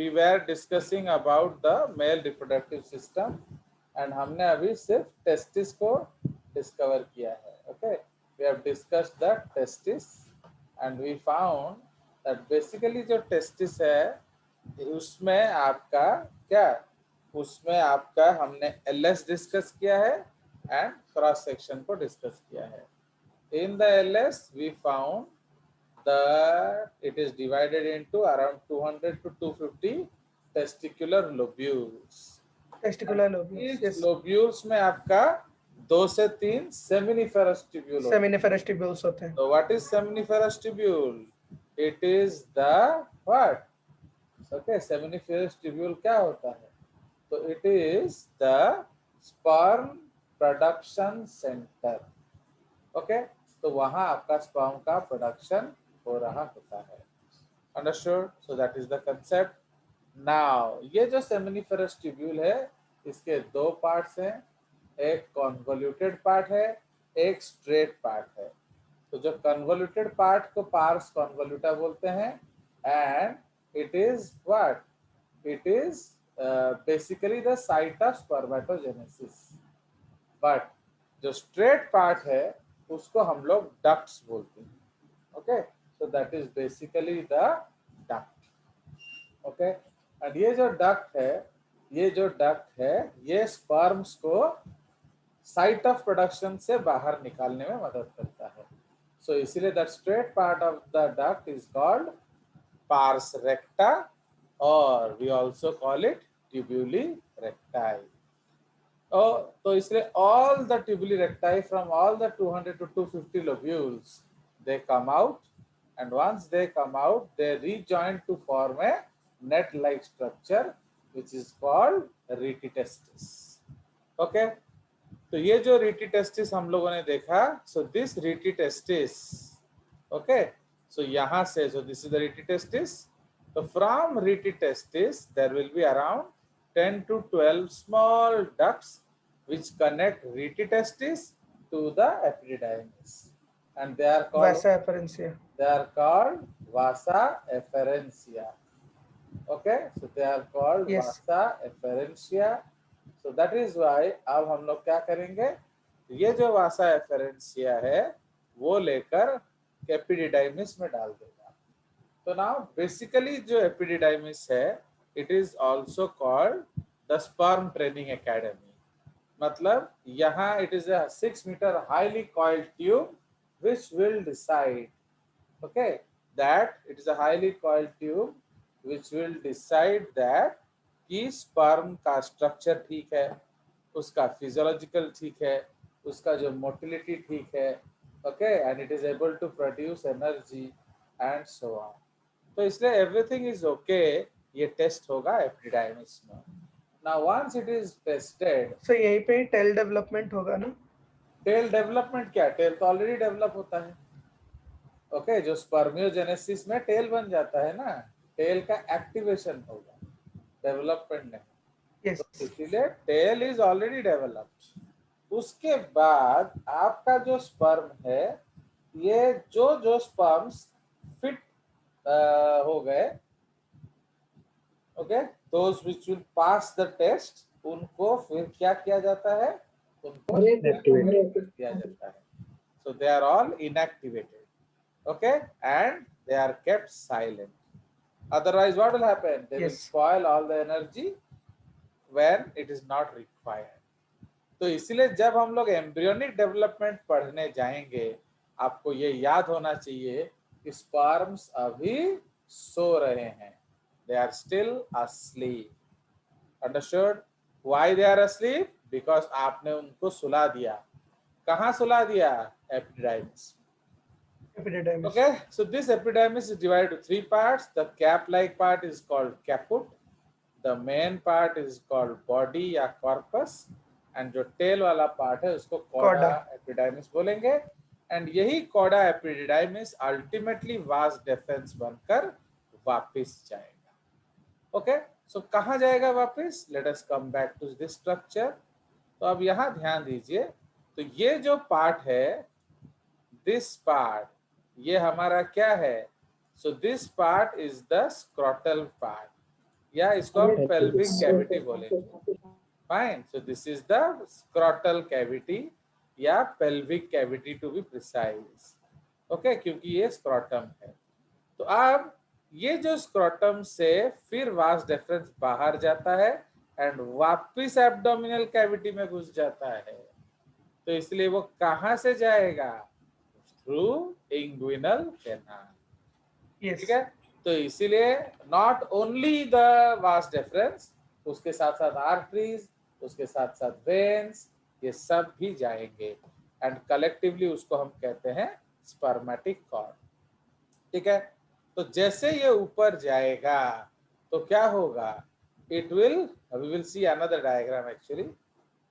We were discussing about the male reproductive system and हमने अभी सिर्फ टेस्टिस को डिस्कवर किया है. Okay, we have discussed the testis and we found that basically जो testis है उसमें आपका क्या, उसमें आपका हमने एलएस डिस्कस किया है एंड क्रॉस सेक्शन को डिस्कस किया है. In the LS, we found that it is divided into around 200 to 250 testicular lobules. Testicular lobules. इस यस, lobules में आपका 2 से 3 seminiferous tubule होते हैं. सेमिनिफेरस ट्यूब्यूल्स होते हैं. So what is seminiferous tubule? It is the what? Okay, seminiferous tubule क्या होता है? So it is the sperm production center. Okay, तो वहां आपका स्पर्म का प्रोडक्शन हो रहा होता है. Understood? So that is the concept. Now ये जो सेमिनिफेरस ट्यूब्यूल है इसके दो पार्ट्स हैं, एक कॉन्वोल्यूटेड पार्ट है, एक स्ट्रेट पार्ट है. तो जो कन्वोल्यूटेड पार्ट को पार्स कॉन्वोल्यूटा बोलते हैं and it is what, it is basically the site of spermatogenesis. But जो स्ट्रेट पार्ट है उसको हम लोग डक्ट्स बोलते हैं. Okay, so that is basically the duct. Okay, and ये जो डक्ट है, ये जो डक्ट है ये स्पर्म्स को साइट ऑफ प्रोडक्शन से बाहर निकालने में मदद करता है. सो इसीलिए the straight part of the duct is called pars recta और we also call it tubuli recti. तो इसलिए all the tubuli recti from all the 200 to 250 lobules they come out, and once they come out they rejoin to form a net like structure which is called retitestis. Okay, तो ये जो retitestis हम लोगों ने देखा, so this retitestis, okay, so यहाँ से, so this is the retitestis. So from retitestis there will be around 10 to 12 small ducts which connect retitestis to the epididymis, and they are called वैसा एफरेंसिया. they are called vasa efferentia. Okay, so they are called Yes. vasa efferentia. So that is why अब हम लोग क्या करेंगे, ये जो vasa efferentia है वो लेकर एपिडिडाइमिस में डाल देगा. तो नाउ बेसिकली जो एपिडिडाइमिस है it is also called the sperm training academy. मतलब यहाँ it is a 6 metre highly coiled tube which will decide, okay, that it is a highly coiled tube which will decide that कि sperm का structure ठीक है, उसका physiological ठीक है, उसका जो मोटिलिटी ठीक है, okay, and it is able to produce energy and so on. तो इसलिए एवरीथिंग इज ओके, ये टेस्ट होगा एपिडिडाइमिस में. Now once it is tested, so यहीं पे टेल डेवलपमेंट होगा ना. टेल डेवलपमेंट क्या, टेल तो ऑलरेडी डेवलप होता है. ओके, जो स्पर्मियोजेनेसिस में टेल बन जाता है ना, टेल का एक्टिवेशन होगा, डेवलपमेंट नहीं. यस. तो इसीलिए टेल इज ऑलरेडी डेवलप्ड. उसके बाद आपका जो स्पर्म है, ये जो स्पर्म्स फिट हो गए, okay, those which will pass the test, उनको फिर क्या किया जाता है, उनको inactivate किया जाता है. So they are all inactivated, okay, and they are kept silent. Otherwise what will happen, they will Yes. spoil all the energy when it is not required. तो इसीलिए जब हम लोग एम्ब्रियोनिक डेवलपमेंट पढ़ने जाएंगे आपको ये याद होना चाहिए कि स्पर्म्स अभी सो रहे हैं, they are still asleep. Understood? Why they are asleep? Because आपने उनको सुला दिया. कहाँ सुला दिया? Epididymis. Epididymis. Okay, so this epididymis is divided into 3 parts. The cap-like part is called caput. The main part is called body या corpus. And जो tail वाला part है उसको cauda epididymis बोलेंगे. And यही cauda epididymis ultimately vas deferens बनकर वापिस जाएगा. Okay, so कहाँ जाएगा वापिस? Let us come back to this structure. तो अब यहाँ ध्यान दीजिए, तो ये जो पार्ट है, दिस पार्ट, ये हमारा क्या है? So this part is the scrotal part. या इसको हम पेल्विक कैविटी बोलेंगे। Fine, so this is the scrotal cavity या pelvic cavity to be precise. Okay, क्योंकि ये स्क्रॉटम है। तो अब ये जो स्क्रॉटम से फिर वास डेफरेंस बाहर जाता है एंड वापिस एब्डोमिनल कैविटी में घुस जाता है। तो इसलिए वो कहां से जाएगा? Through inguinal canal. Yes. ठीक है, तो इसीलिए not only the vas deferens, उसके साथ साथ आर्टरीज, उसके साथ साथ वेन्स, ये सब भी जाएंगे एंड कलेक्टिवली उसको हम कहते हैं स्पर्मेटिक कॉर्ड। ठीक है, तो जैसे ये ऊपर जाएगा तो क्या होगा? It will, we will see another diagram actually.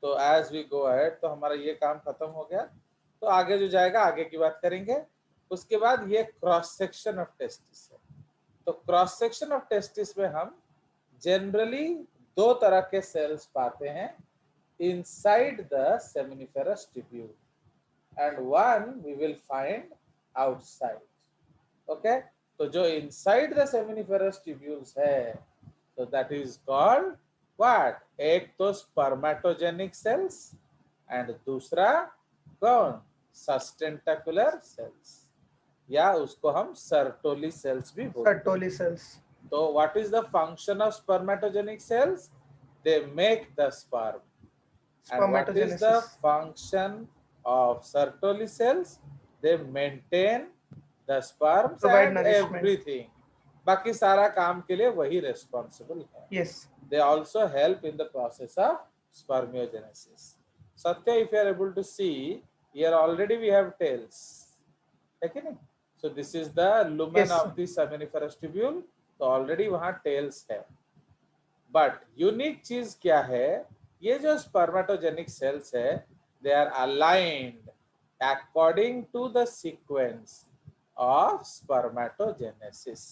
तो एज वी गो अहेड, तो हमारा ये काम खत्म हो गया। तो आगे जो जाएगा आगे की बात करेंगे। उसके बाद ये क्रॉस सेक्शन ऑफ टेस्टिस है। तो क्रॉस सेक्शन ऑफ टेस्टिस में हम जनरली दो तरह के सेल्स पाते हैं, inside the seminiferous tubule and one we will find outside. Okay, तो जो इनसाइड द सेमिनिफेरस ट्यूब्यूल्स है, तो दैट इज कॉल्ड व्हाट? एक तो स्पर्मेटोजेनिक सेल्स एंड दूसरा कौन? सस्टेंटाकुलर सेल्स, या उसको हम सर्टोली सेल्स भी बोलते हैं। Sertoli cells. तो what is the function of spermatogenic cells? They make the sperm. And what is the Spermatogenesis. function of Sertoli cells? They maintain the sperms Provide and nourishment. everything. बाकी सारा काम के लिए वही responsible है। Yes. They also help in the process of spermiogenesis. Satya, if you are able to see, here already we have tails. है कि नहीं? So this is the lumen Yes, of the seminiferous tubule. तो already वहाँ tails है। But unique चीज क्या है? ये जो स्पर्मेटोजेनिक सेल्स है, they are aligned according to the sequence of spermatogenesis.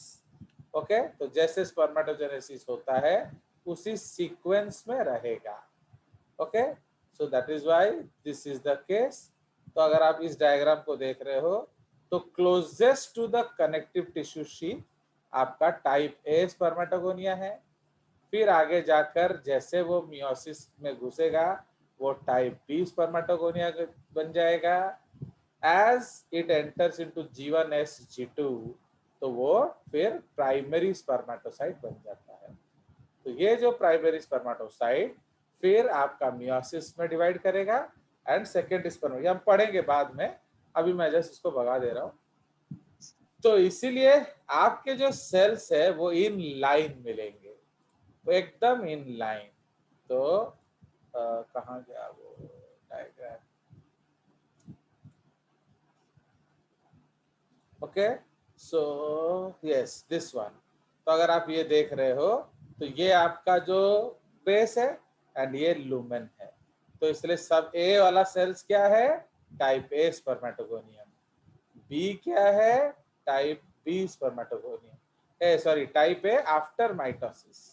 Okay, तो जैसे स्पर्मेटोजेनेसिस होता है उसी सीक्वेंस में रहेगा। Okay, so that is why this is the case. तो अगर आप इस डायग्राम को देख रहे हो तो closest to the connective tissue sheath आपका टाइप ए स्पर्मेटोगोनिया है। फिर आगे जाकर जैसे वो मियोसिस में घुसेगा वो टाइप बी स्पर्मेटोगोनिया बन जाएगा। As it enters into G1S G2 तो वो फिर प्राइमरी स्पर्मेटोसाइट बन जाता है। तो ये जो प्राइमरी स्पर्मेटोसाइट फिर आपका मियोसिस में डिवाइड करेगा एंड सेकेंड स्पर्म, हम पढ़ेंगे बाद में, अभी मैं जस्ट इसको भगा दे रहा हूँ। तो इसीलिए आपके जो सेल्स है वो इन लाइन मिलेंगे, वो एकदम इन लाइन। तो कहाँ गया वो diagram? Okay, so yes this one. तो अगर आप ये देख रहे हो तो ये आपका जो बेस है एंड ये लुमेन है। तो इसलिए सब ए वाला सेल्स क्या है? Type A spermatogonium. बी क्या है? Type B spermatogonium, sorry type A after mitosis.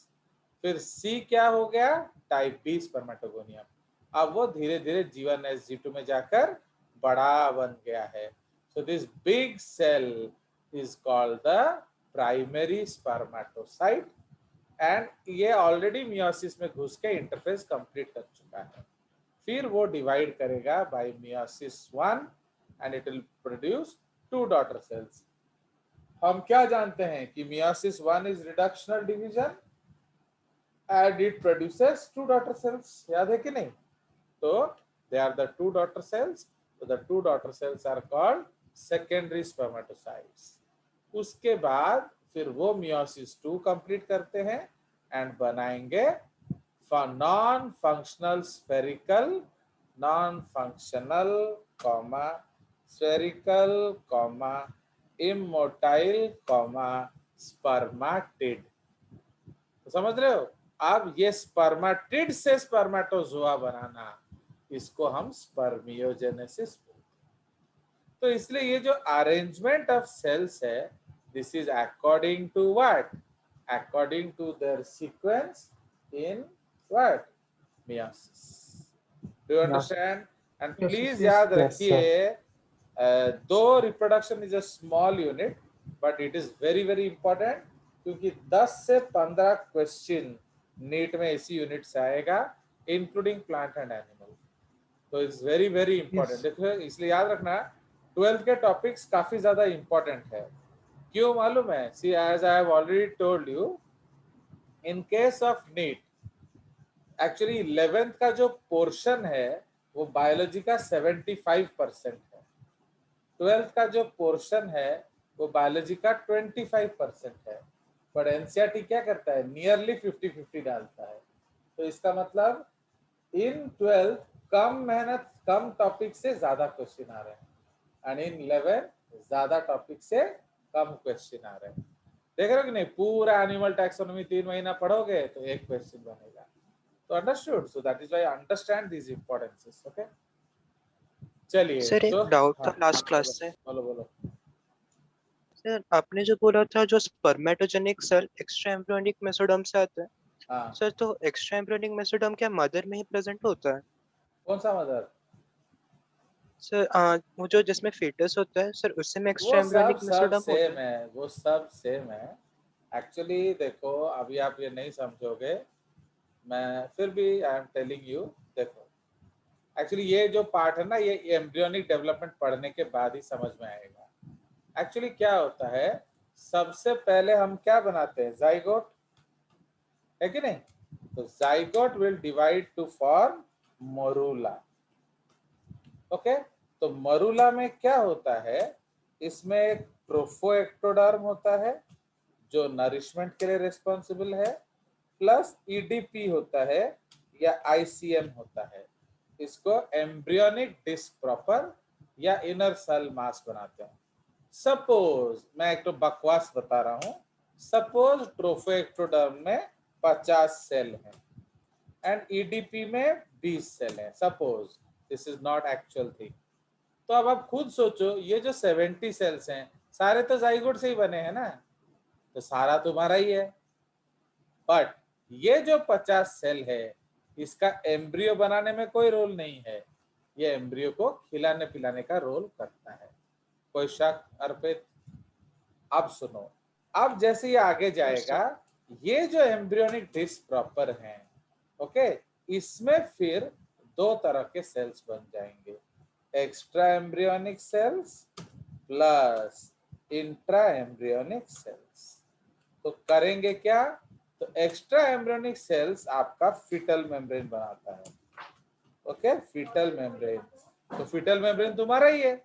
फिर सी क्या हो गया? Type B spermatogonium. अब वो धीरे धीरे G1S G2 में जाकर बड़ा बन गया है। So this big cell is called the primary spermatocyte and ये ऑलरेडी मियोसिस में घुस के इंटरफेस कंप्लीट कर चुका है। फिर वो डिवाइड करेगा bye meiosis 1 and it will produce 2 daughter cells. हम क्या जानते हैं कि meiosis 1 is reductional division and it produces 2 daughter cells, याद है कि नहीं? तो they are the 2 daughter cells. So the 2 daughter cells are called secondary spermatocytes. उसके बाद फिर वो मियोसिस 2 कंप्लीट करते हैं एंड बनाएंगे non functional spherical, non functional comma spherical comma immotile comma spermatid. तो समझ रहे हो? अब ये स्पर्मेटिड से स्पर्मेटोजोआ बनाना, इसको हम स्पर्मियोजेनेसिस बोलते हैं। तो इसलिए ये जो अरेंजमेंट ऑफ सेल्स है, this is according to what? According to their sequence in what? Meiosis. Do you understand? And Yes, please yes, याद yes, रखिए, दो reproduction is a small unit but it is very very important क्योंकि 10 से 15 question NEET में इसी unit से आएगा, including plant and animal. तो इट्स वेरी वेरी इंपॉर्टेंट। देखो इसलिए याद रखना 12th के टॉपिक्स काफी ज्यादा इंपॉर्टेंट है। क्यों मालूम है? See as I have already told you, in case of NEET actually 11th का जो पोर्शन है वो बायोलॉजी का 75% है, 12th का जो पोर्शन है वो बायोलॉजी का 25% है। बट एनसीईआरटी क्या करता है? नियरली 50-50 डालता है। तो इसका मतलब इन 12th कम मेहनत कम टॉपिक से ज्यादा क्वेश्चन आ रहे हैं, एंड इन 11 ज्यादा टॉपिक से कम क्वेश्चन आ रहे हैं। देख रहे हो कि नहीं? पूरा एनिमल टैक्सोनॉमी 3 महीना पढ़ोगे तो एक क्वेश्चन बनेगा। तो understood? So that is why understand this importances. Okay, चलिए। सर एक तो डाउट था हाँ, लास्ट क्लास से। बोलो बोलो। सर आपने जो बोला था जो स्पर्मेटोजेनिक सेल एक्स्ट्रा एम्ब्रियोनिक मेसोडर्म से आता है, हाँ, सर तो एक्स्ट्रा एम्ब्रियोनिक मेसोडर्म क्या मदर में ही प्रेजेंट होता है? कौन सा मदर? सर वो जो जिसमें fetus होता है सर उससे में एक्स्ट्रा वो सब एम्ब्रियोनिक सब मेसोडर्म होता सेम है? है, वो सब सेम है। एक्चुअली देखो अभी आप ये नहीं समझोगे, मैं फिर भी आई एम टेलिंग यू। देखो एक्चुअली ये जो पार्ट है ना, ये एम्ब्रियोनिक डेवलपमेंट पढ़ने के बाद ही समझ में आएगा। एक्चुअली क्या होता है, सबसे पहले हम क्या बनाते हैं? जाइगोट, है कि नहीं? तो zygote will divide two form morula. Okay, तो मरूला में क्या होता है? इसमें एक ट्रोफोएक्टोडर्म होता है जो नरिशमेंट के लिए रिस्पॉन्सिबल है, प्लस ईडीपी होता है या आईसीएम होता है। इसको एम्ब्रियोनिक डिस्क प्रॉपर या इनर सेल मास बनाते हैं। सपोज मैं एक तो बकवास बता रहा हूं, सपोज ट्रोफोएक्टोडर्म में 50 सेल हैं एंड ईडीपी में 20 सेल हैं। Suppose this is not actual thing. तो अब आप खुद सोचो, ये जो 70 सेल्स हैं सारे तो जाइगोट से ही बने हैं ना, तो सारा तुम्हारा ही है। बट ये जो 50 सेल है इसका एम्ब्रियो बनाने में कोई रोल नहीं है, ये एम्ब्रियो को खिलाने पिलाने का रोल करता है। कोई शक अर्पित? अब सुनो, अब जैसे ये आगे जाएगा, ये जो एम्ब्रियोनिक डिस्क प्रॉपर है, ओके, इसमें फिर दो तरह के सेल्स बन जाएंगे, extra embryonic cells plus intra embryonic cells. तो करेंगे क्या? तो एक्स्ट्रा एम्ब्रियोनिक सेल्स आपका फीटल मेम्ब्रेन बनाता है। Okay, foetal membrane. तो फीटल मेम्ब्रेन तुम्हारा ही है,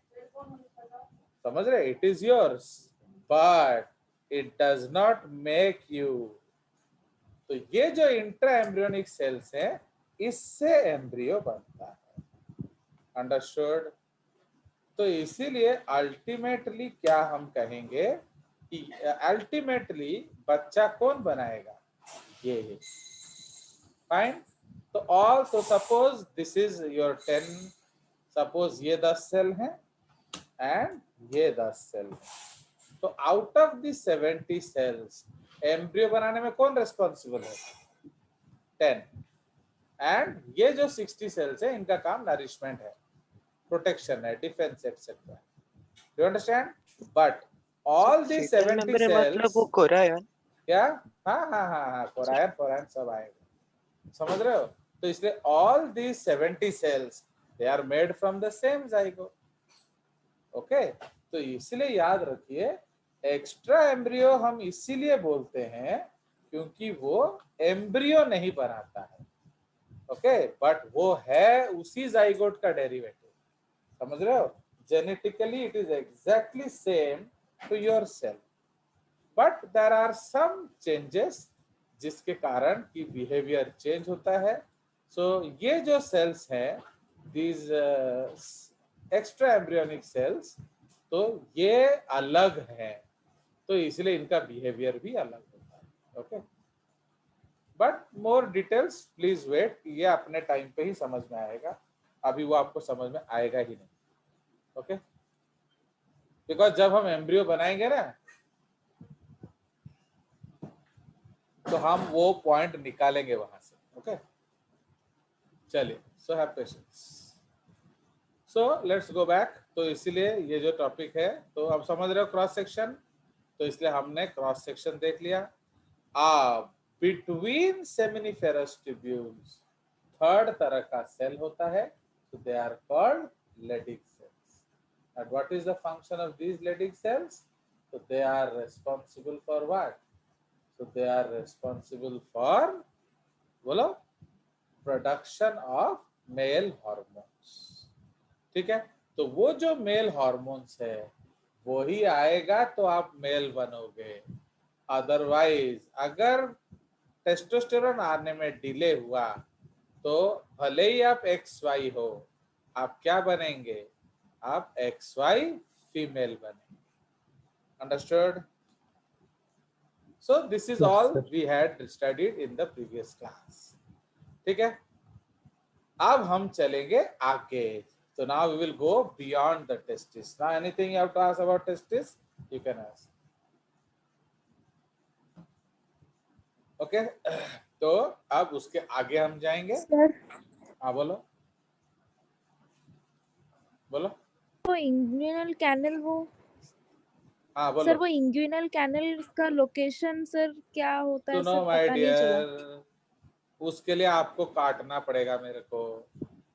समझ रहे? It is yours, but it does not make you. तो ये जो इंट्रा एम्ब्रियोनिक सेल्स हैं इससे एम्ब्रियो बनता है। अंडरस्टूड? तो इसीलिए अल्टीमेटली क्या हम कहेंगे कि अल्टीमेटली बच्चा कौन बनाएगा? ये है। फाइन। तो ऑल, तो suppose this is your 10, suppose ये 10 सेल हैं एंड ये 10 सेल हैं। तो out of the 70 cells embryo बनाने में कौन रिस्पॉन्सिबल है? 10। एंड ये जो 60 सेल्स है इनका काम नरिशमेंट है, प्रोटेक्शन है, defence etcetera. Do understand? But all the foetal 70 membrane मतलब सेल्स वो कोरायन? क्या? हाँ हाँ हाँ हाँ, कोरायन फोरायन सब आएगा, समझ रहे हो? तो इसलिए all the 70 cells they are made from the same zygote. Okay, तो इसलिए याद रखिए एक्स्ट्रा एम्ब्रियो हम इसीलिए बोलते हैं क्योंकि वो एम्ब्रियो नहीं बनाता है, ओके, बट वो है उसी जाइगोट का डेरिवेटिव। समझ रहे हो? Genetically it is exactly same to your cell, but there are some changes जिसके कारण की बिहेवियर चेंज होता है। सो ये जो सेल्स हैं, दीज एक्स्ट्रा एम्ब्रियोनिक सेल्स, तो ये अलग हैं, तो इसलिए इनका बिहेवियर भी अलग होता है। Okay, but more details please wait, ये अपने टाइम पे ही समझ में आएगा, अभी वो आपको समझ में आएगा ही नहीं। ओके, बिकॉज जब हम एम्ब्रियो बनाएंगे ना तो हम वो पॉइंट निकालेंगे वहां से। ओके, चलिए, so have patience. So let's go back. तो इसीलिए ये जो टॉपिक है, तो अब समझ रहे हो क्रॉस सेक्शन। तो इसलिए हमने क्रॉस सेक्शन देख लिया। अब बिटवीन सेमिनिफेरस ट्यूब्यूल्स थर्ड तरह का सेल होता है, तो they are called Leydig cells. And what is the function of these Leydig cells? तो they are responsible for what? So they are responsible for, बोलो, प्रोडक्शन ऑफ मेल हॉर्मोन्स। ठीक है, तो वो जो मेल हॉर्मोन्स है वो ही आएगा तो आप मेल बनोगे। अदरवाइज अगर टेस्टोस्टेरोन आने में डिले हुआ तो भले ही आप XY हो, आप क्या बनेंगे? आप XY फीमेल बनेंगे। Understood? So this is Yes, all sir. we had studied in the previous class. ठीक है, अब हम चलेंगे आगे। So now we will go beyond the testis. Now anything you have to ask about testis, you can ask. Okay? तो अब उसके आगे हम जाएंगे। सर हाँ बोलो बोलो। वो इंग्विनल कैनल वो हाँ सर बोलो। वो इंग्विनल कैनल का लोकेशन सर क्या होता है सुनो सर माय पता नहीं चला। डियर, उसके लिए आपको काटना पड़ेगा मेरे को।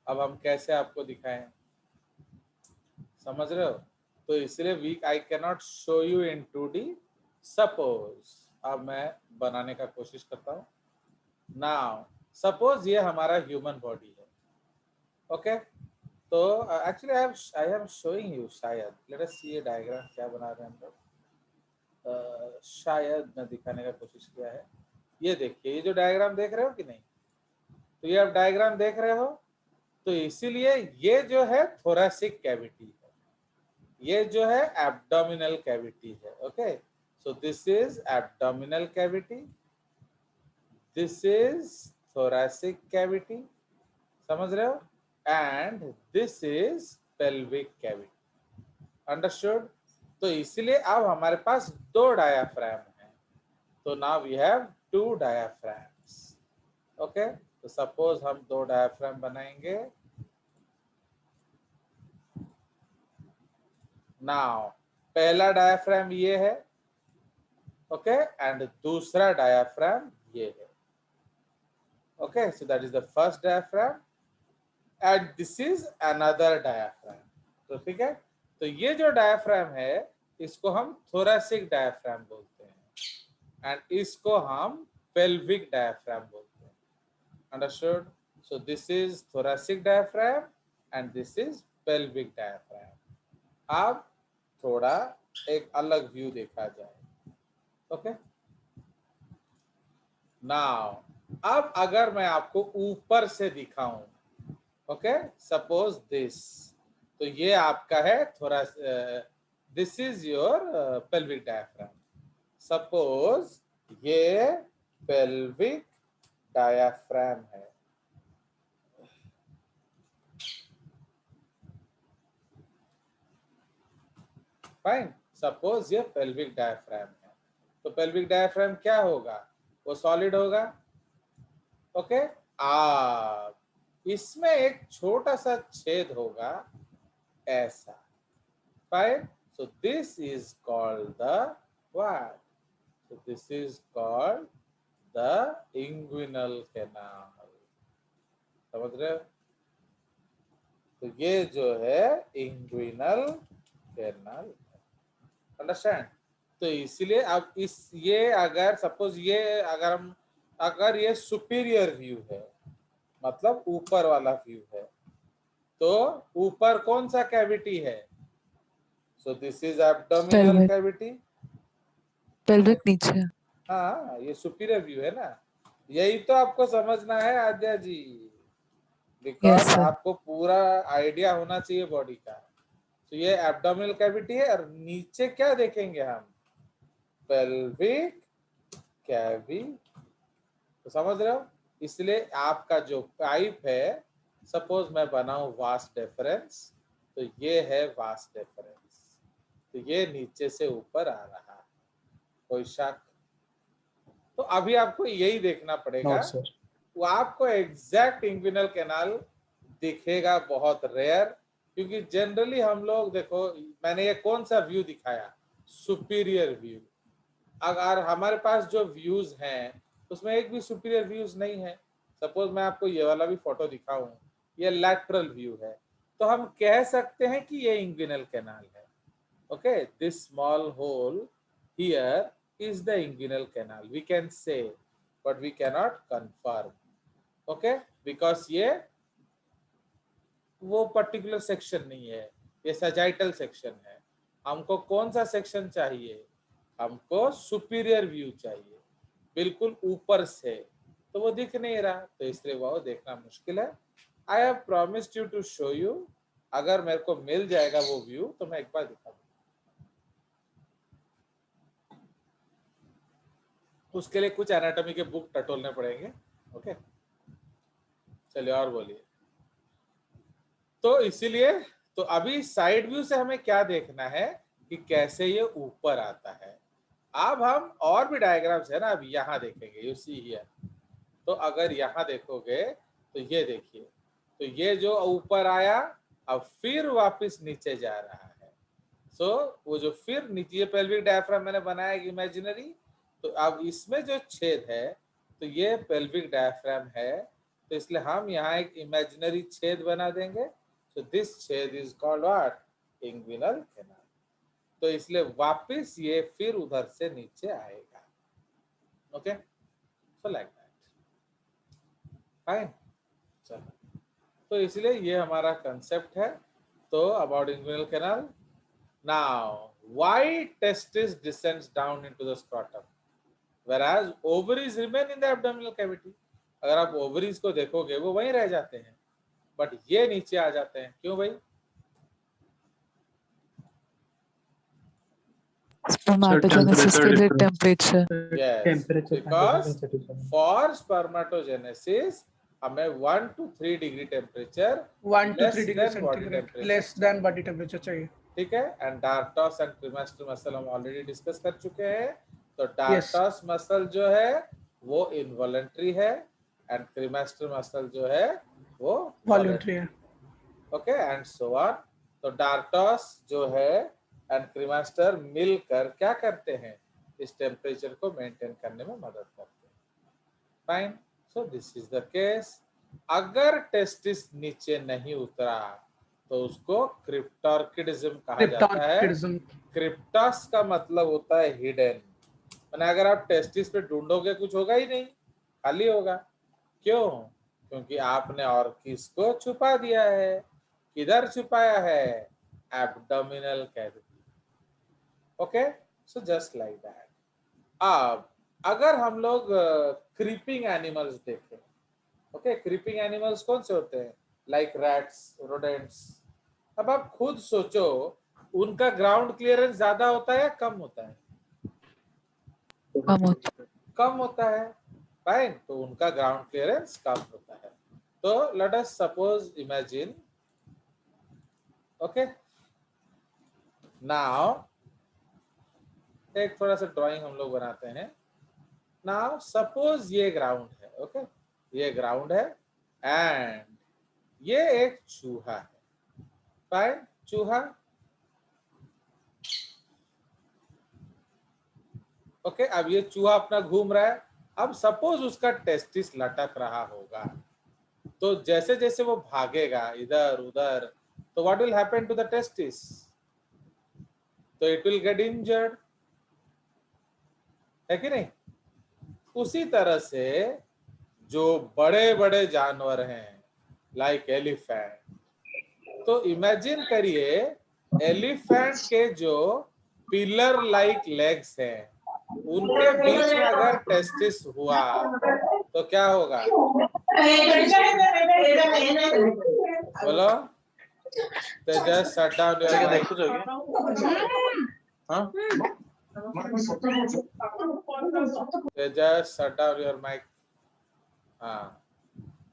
अब हम कैसे आपको दिखाएं, समझ रहे हो? तो इसलिए weak I can not show you in 2D। Suppose अब मैं बनाने का कोशिश करता हूँ। नाउ सपोज ये हमारा ह्यूमन बॉडी है। ओके, तो actually I am showing you, शायद लेट अस सी ये डायग्राम क्या बना रहे हैं हम लोग। शायद मैं दिखाने का कोशिश किया है। ये देखिए, ये जो डायग्राम देख रहे हो कि नहीं? तो ये आप डायग्राम देख रहे हो, तो इसीलिए ये जो है थोरैसिक कैविटी है, ये जो है एब्डोमिनल कैविटी है। Okay, so this is abdominal cavity, this is thoracic cavity, समझ रहे हो? And this is pelvic cavity. Understood? तो इसीलिए अब हमारे पास दो डायाफ्राम हैं, तो now we have two diaphragms. Okay, तो सपोज हम दो डायाफ्राम बनाएंगे। नाउ पहला डायाफ्राम ये है, ओके, एंड दूसरा डायाफ्राम ये है। Okay, so that is the first diaphragm and this is another diaphragm. तो ठीक है, तो ये जो डायाफ्राम है इसको हम थोरैसिक डायाफ्राम बोलते हैं एंड इसको हम पेल्विक डायाफ्राम बोलते हैं। Understood? So this is thoracic diaphragm and this is pelvic diaphragm. अब थोड़ा एक अलग व्यू देखा जाए। ओके, नाउ अब अगर मैं आपको ऊपर से दिखाऊं, ओके, सपोज दिस, तो ये आपका है थोड़ा, this is your pelvic diaphragm. Suppose ये पेल्विक डायाफ्राम है। फाइन, सपोज ये पेल्विक डायाफ्राम है, तो पेल्विक डायाफ्राम क्या होगा? वो सॉलिड होगा। ओके, अब इसमें एक छोटा सा छेद होगा ऐसा। Fine, so this is called the what? So this is called the inguinal canal. समझ रहे हो? तो ये जो है इंग्विनल कैनाल। अंडरस्टैंड? तो इसलिए अब इस ये अगर सपोज ये अगर ये सुपीरियर व्यू है, मतलब ऊपर वाला व्यू है, तो ऊपर कौन सा कैविटी है? So this is abdominal Pelvic. Cavity. Pelvic नीचे। हाँ, ये सुपीरियर व्यू है ना, यही तो आपको समझना है आद्या जी, बिकॉज Yes, sir. आपको पूरा आइडिया होना चाहिए बॉडी का। तो ये एब्डोमिनल कैविटी है और नीचे क्या देखेंगे हम? Pelvic cavity. तो समझ रहे हो? इसलिए आपका जो पाइप है, सपोज मैं बनाऊं वास डिफरेंस, तो ये है वास डिफरेंस, तो ये नीचे से ऊपर आ रहा है। कोई शक? तो अभी आपको यही देखना पड़ेगा। No, sir. वो आपको एग्जैक्ट इंग्विनल कैनाल दिखेगा बहुत रेयर, क्योंकि जनरली हम लोग देखो, मैंने ये कौन सा व्यू दिखाया? Superior view. अगर हमारे पास जो व्यूज हैं उसमें एक भी सुपीरियर व्यूज नहीं है, सपोज मैं आपको ये वाला भी फोटो दिखाऊं, ये लैटरल व्यू है, तो हम कह सकते हैं कि ये इंग्विनल कैनाल है। Okay, this small hole here is the inguinal canal, we can say, but we cannot confirm, okay, because ये वो पर्टिकुलर सेक्शन नहीं है, ये सजाइटल सेक्शन है। हमको कौन सा सेक्शन चाहिए? हमको सुपीरियर व्यू चाहिए, बिल्कुल ऊपर से, तो वो दिख नहीं रहा, तो इसलिए वो देखना मुश्किल है। I have promised you to show you, अगर मेरे को मिल जाएगा वो व्यू तो मैं एक बार दिखा दूंगा। उसके लिए कुछ एनाटॉमी के बुक टटोलने पड़ेंगे। ओके, चलिए और बोलिए। तो इसीलिए तो अभी साइड व्यू से हमें क्या देखना है कि कैसे ये ऊपर आता है। अब हम और भी डायग्राम्स है ना, अब यहाँ देखेंगे, यू सी हियर। तो अगर यहाँ देखोगे तो ये देखिए, तो ये जो ऊपर आया अब फिर वापस नीचे जा रहा है। सो वो जो फिर नीचे, ये पेल्विक डायफ्राम मैंने बनाया इमेजिनरी, तो अब इसमें जो छेद है तो ये पेल्विक डायफ्राम है, तो इसलिए हम यहाँ एक इमेजिनरी छेद बना देंगे। तो दिस छेद is called what? Inguinal canal. तो इसलिए वापस ये फिर उधर से नीचे आएगा। Okay, so like that, fine. चलो, तो इसलिए ये हमारा कंसेप्ट है तो about inguinal canal. Now why testis descends down into the scrotum whereas ovaries remain in the abdominal cavity? अगर आप ओवरीज को देखोगे वो वहीं रह जाते हैं, बट ये नीचे आ जाते हैं, क्यों भाई? स्पर्मेटोजेनेसिस के लिए temperature. Yes, because for spermatogenesis हमें 1 to 3 degree temperature 1 to 3 degree less than body centigrade temperature। Less than body temperature चाहिए। ठीक है, एंड डार्टस एंड क्रीमास्टर मसल हम ऑलरेडी डिस्कस कर चुके हैं। तो डार्टस मसल जो है वो इनवॉलंटरी है एंड क्रीमास्टर मसल जो है वो वॉलंटरी है। Okay, and so on. तो डार्टस जो है एंड क्रीमास्टर मिलकर क्या करते हैं? इस टेम्परेचर को मेंटेन करने में मदद करते हैं। Fine, so this is the case. अगर टेस्टिस नीचे नहीं उतरा तो उसको क्रिप्टॉर्किडिज्म कहा जाता है। क्रिप्टस का मतलब होता है हिडन, माने अगर आप टेस्टिस पे ढूंढोगे कुछ होगा ही नहीं, खाली होगा। क्यों? क्योंकि आपने ऑर्किस को छुपा दिया है। किधर छुपाया है? Abdominal cavity. Okay, so just like that. अब अगर हम लोग क्रीपिंग एनिमल्स देखें, ओके, क्रीपिंग एनिमल्स कौन से होते हैं? Like rats, rodents. अब आप खुद सोचो, उनका ग्राउंड क्लियरेंस ज्यादा होता है या कम होता है? कम होता है। फाइन, तो उनका ग्राउंड क्लियरेंस कम होता है। तो let us suppose imagine, okay, now एक थोड़ा सा ड्राइंग हम लोग बनाते हैं। नाउ सपोज ये ग्राउंड है, ओके, ये ग्राउंड है एंड ये एक चूहा है। फाइन, चूहा, ओके, अब ये चूहा अपना घूम रहा है। अब सपोज उसका टेस्टिस लटक रहा होगा, तो जैसे जैसे वो भागेगा इधर उधर, तो what will happen to the testis? तो इट विल गेट इंजर्ड, है कि नहीं? उसी तरह से जो बड़े बड़े जानवर हैं लाइक एलिफेंट, तो इमेजिन करिए एलिफेंट के जो पिलर लाइक लेग्स हैं उनके बीच में अगर टेस्टिस हुआ तो क्या होगा? बोलो, Tejas shut down your mic. Tejas shut down your mic. हाँ,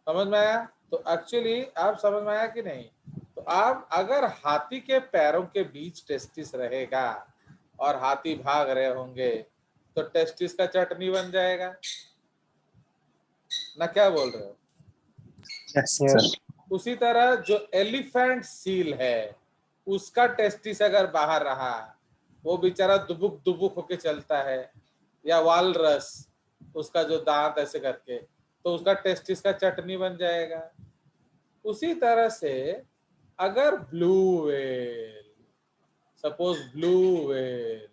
समझ में आया? तो एक्चुअली आप समझ में आया कि नहीं? तो आप अगर हाथी के पैरों के बीच टेस्टिस रहेगा और हाथी भाग रहे होंगे तो टेस्टिस का चटनी बन जाएगा ना, क्या बोल रहे हो? Yes. उसी तरह जो एलिफेंट सील है उसका टेस्टिस अगर बाहर रहा, वो बेचारा दुबुक दुबुक होके चलता है, या वालरस, उसका जो दांत ऐसे करके, तो उसका टेस्टिस का चटनी बन जाएगा। उसी तरह से अगर blue whale, suppose blue whale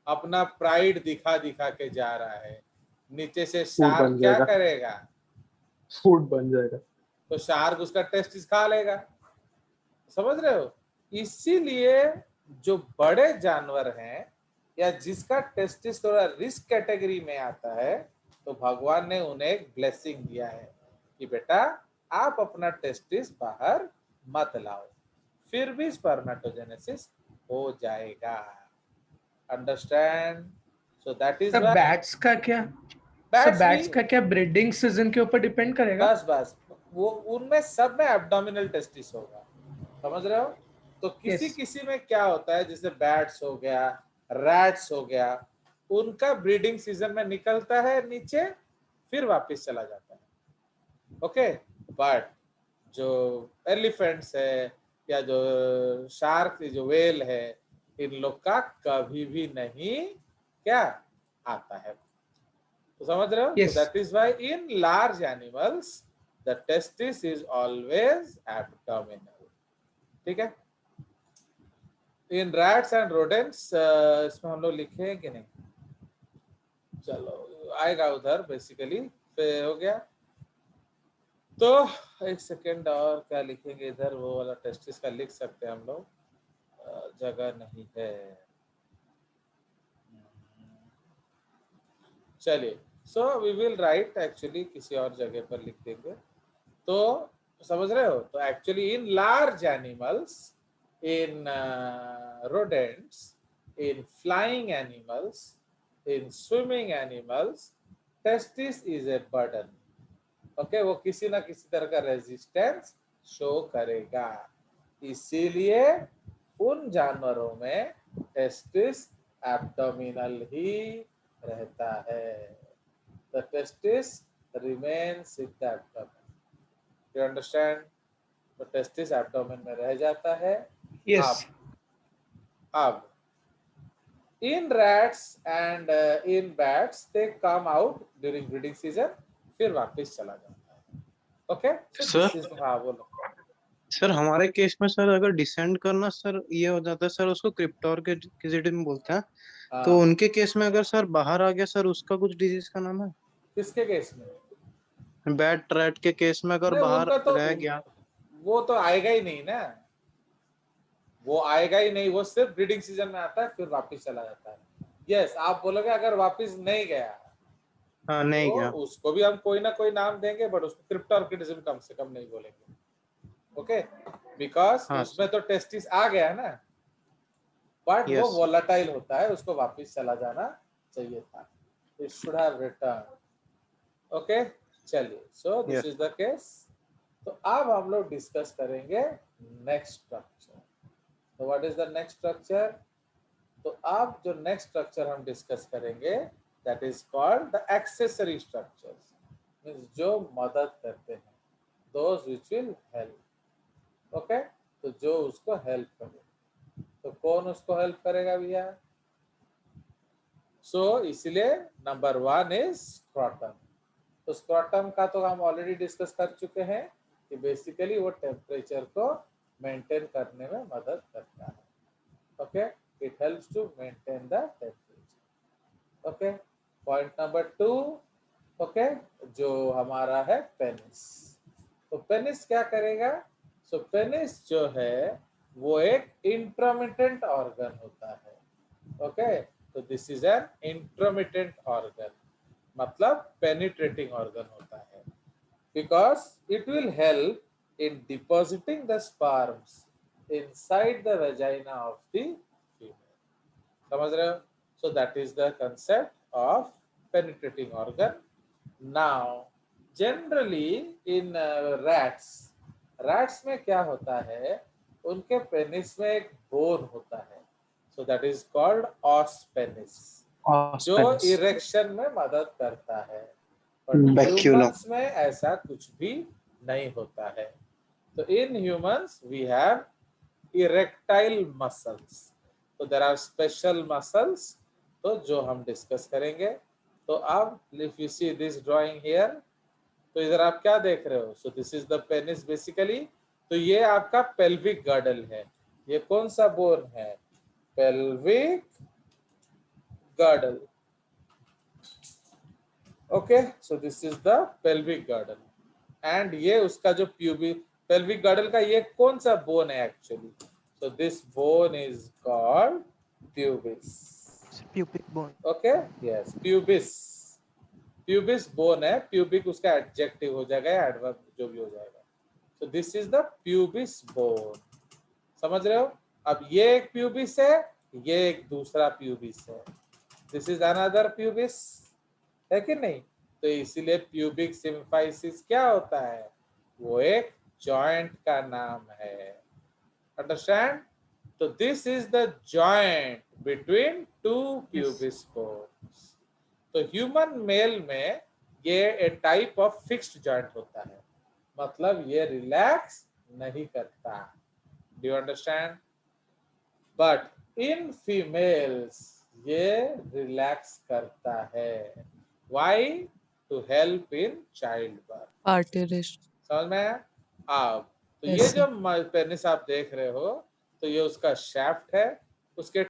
अपना प्राइड दिखा दिखा के जा रहा है, नीचे से शार्क बन क्या जाएगा। करेगा, फूड बन जाएगा। तो शार्क उसका टेस्टिस खा लेगा। समझ रहे हो? इसीलिए जो बड़े जानवर हैं या जिसका टेस्टिस थोड़ा रिस्क कैटेगरी में आता है, तो भगवान ने उन्हें एक ब्लेसिंग दिया है कि बेटा आप अपना टेस्टिस बाहर मत लाओ, फिर भी स्पर्मेटोजेनेसिस हो जाएगा। Understand? So that is sir why bats का क्या, सर बैट्स बैट्स भी, का क्या ब्रीडिंग सीजन के ऊपर डिपेंड करेगा? बस वो उनमें सब में एब्डोमिनल टेस्टिस होगा। समझ रहे हो? तो किसी Yes. किसी में क्या होता है, जैसे बैट्स हो गया, रैट्स हो गया, उनका ब्रीडिंग सीजन में निकलता है नीचे, फिर वापस चला जाता है। ओके, बट जो एलिफेंट्स है या जो शार्क, जो वेल है, इन लोग का कभी भी नहीं क्या आता है। तो समझ रहे हो? Yes. So that is why in large animals the testis is always abdominal. ठीक है? In rats and rodents इसमें हम लोग लिखे हैं कि नहीं? चलो आएगा उधर बेसिकली, फिर हो गया। तो एक सेकेंड, और क्या लिखेंगे इधर, वो वाला टेस्टिस का लिख सकते हैं हम लोग, जगह नहीं है। चलिए, so we will write, actually किसी और जगह पर लिख देंगे। तो समझ रहे हो? तो actually in large animals, in rodents, in flying animals, in swimming animals, testis is a burden. Okay, वो किसी ना किसी तरह का रेजिस्टेंस शो करेगा, इसीलिए उन जानवरों में टेस्टिस एब्डोमिनल ही रहता है। The testis remains in the abdomen. You understand? तो टेस्टिस एब्डोमेन में रह जाता है। Yes. अब in rats and in bats they come out during breeding season, फिर वापस चला जाता है। Okay, Sir? हाँ बोलो। सर हमारे केस में सर अगर डिसेंड करना सर ये हो जाता है सर, उसको क्रिप्टोर के किजिडिम बोलते हैं। तो हाँ, उनके केस में अगर सर बाहर आ गया सर, उसका कुछ डिजीज का नाम है? किसके केस में? बैट रैट के केस में अगर नहीं, बाहर उनका तो रह गया, वो तो आएगा ही नहीं ना, वो आएगा ही नहीं, वो सिर्फ ब्रीडिंग सीजन में आता है, फिर वापस चला जाता है। यस, आप बोलोगे अगर वापस नहीं गया, हाँ नहीं तो गया, उसको भी हम कोई ना कोई नाम देंगे, बट उसको क्रिप्टोर्किडिज्म कम से कम नहीं बोलेंगे। ओके, बिकॉज हाँ उसमें तो टेस्टिस आ गया ना, बट वो यस वोलेटाइल होता है, उसको वापस चला जाना चाहिए था। It should have return. Okay, चलिए, so this yes is the case. तो अब हम लोग डिस्कस करेंगे नेक्स्ट स्ट्रक्चर। तो what is the next structure? तो अब जो नेक्स्ट स्ट्रक्चर हम डिस्कस करेंगे, that is called the accessory structures, means जो मदद करते हैं, those which will help. Okay, तो जो उसको हेल्प करे, तो कौन उसको हेल्प करेगा भैया? सो इसलिए नंबर 1 इज स्क्रॉटम। तो स्क्रॉटम का तो हम ऑलरेडी डिस्कस कर चुके हैं कि बेसिकली वो टेम्परेचर को मेंटेन करने में मदद करता है। Okay, it helps to maintain the temperature. Okay, point number 2, okay, जो हमारा है पेनिस। तो पेनिस क्या करेगा? सो पेनिस जो है वो एक इंट्रोमिटेंट ऑर्गन होता है। ओके, तो this is an intromittent organ, मतलब पेनिट्रेटिंग ऑर्गन होता है, because it will help in depositing the sperms inside the vagina of the female. समझ रहे हो? So that is the concept of penetrating organ. Now, generally in rats में क्या होता है? उनके पेनिस में एक बोन होता है, so that is called os penis, जो इरेक्शन में मदद करता है। पर Baculum. ह्यूमंस में ऐसा कुछ भी नहीं होता है। तो in humans we have erectile muscles, तो देयर आर स्पेशल मसल्स। तो जो हम डिस्कस करेंगे। तो अब if you see this drawing here, तो इधर आप क्या देख रहे हो? So this is the penis basically. तो ये आपका पेल्विक गर्डल है। ये कौन सा बोन है? Pelvic girdle. Okay, so this is the pelvic girdle and ये उसका जो प्यूबिक पेल्विक गर्डल का ये कौन सा बोन है actually? So this bone is called pubis. pubic bone. Okay, yes, pubis. Pubis bone है, प्यूबिक उसका एडजेक्टिव हो जाएगा या एडवर्ब जो भी हो जाएगा। सो this is the pubis bone. समझ रहे हो? अब ये एक प्यूबिस है, ये एक दूसरा प्यूबिस है। दिस इज अनदर प्यूबिस, है कि नहीं? तो इसीलिए प्यूबिक सिम्फाइसिस क्या होता है? वो एक जॉइंट का नाम है। अंडरस्टैंड? तो this is the joint between two pubis bones. तो ह्यूमन मेल में ये a type of fixed joint होता है, मतलब ये रिलैक्स नहीं करता। Do you understand? But in females ये रिलैक्स करता है। Why? To help in child birth. Parturition. समझ में आया? अब तो Yes, ये sir. जो पेनिस आप देख रहे हो, तो ये उसका शैफ्ट है, उसके